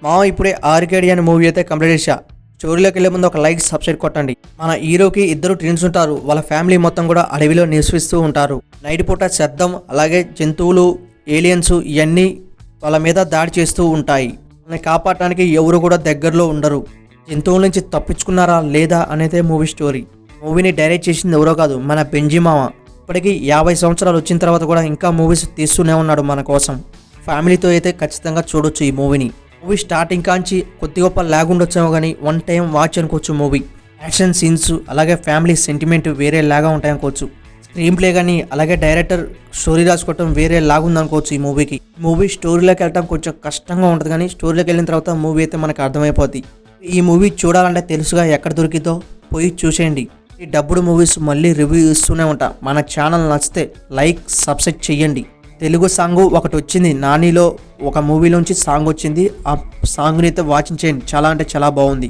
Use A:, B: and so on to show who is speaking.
A: మా ఇప్పుడే ఆర్కేడి అనే మూవీ అయితే కంప్లీట్ చేశా. స్టోరీలోకి వెళ్ళే ముందు ఒక లైక్ సబ్స్క్రైబ్ కొట్టండి. మన హీరోకి ఇద్దరు ట్విన్స్ ఉంటారు. వాళ్ళ ఫ్యామిలీ మొత్తం కూడా అడవిలో నివసిస్తూ ఉంటారు. నైట్ పూట శబ్దం అలాగే జంతువులు ఏలియన్స్ ఇవన్నీ వాళ్ళ మీద దాడి చేస్తూ ఉంటాయి. వాళ్ళని కాపాడటానికి ఎవరు కూడా దగ్గరలో ఉండరు. జంతువుల నుంచి తప్పించుకున్నారా లేదా అనేదే మూవీ స్టోరీ. మూవీని డైరెక్ట్ చేసింది ఎవరో కాదు, మన బెంజీ మామ. ఇప్పటికీ 50 సంవత్సరాలు వచ్చిన తర్వాత కూడా ఇంకా మూవీస్ తీస్తూనే ఉన్నాడు మన కోసం. ఫ్యామిలీతో అయితే ఖచ్చితంగా చూడొచ్చు ఈ మూవీని. మూవీ స్టార్టింగ్ కాంచి కొద్ది గొప్ప లాగ్ ఉండొచ్చేమో కానీ వన్ టైం వాచ్ అనుకోవచ్చు. మూవీ యాక్షన్ సీన్స్ అలాగే ఫ్యామిలీ సెంటిమెంట్ వేరే లాగా ఉంటాయనుకోవచ్చు. స్క్రీన్ ప్లే కానీ అలాగే డైరెక్టర్ స్టోరీ రాసుకోవటం వేరే లాగా ఉందనుకోవచ్చు. ఈ మూవీకి మూవీ స్టోరీలోకి వెళ్ళటం కొంచెం కష్టంగా ఉంటుంది, కానీ స్టోరీలోకి వెళ్ళిన తర్వాత మూవీ అయితే మనకు అర్థమైపోద్ది. ఈ మూవీ చూడాలంటే తెలుసుగా ఎక్కడ దొరికిద్దో పోయి చూసేయండి. ఈ డబ్బుడు మూవీస్ మళ్ళీ రివ్యూ ఇస్తూనే ఉంటా. మన ఛానల్ నచ్చితే లైక్ సబ్స్క్రైబ్ చేయండి. తెలుగు సాంగ్ ఒకటి వచ్చింది, నానిలో ఒక మూవీలోంచి సాంగ్ వచ్చింది. ఆ సాంగ్ని అయితే వాచింగ్ చేయండి, చాలా అంటే చాలా బాగుంది.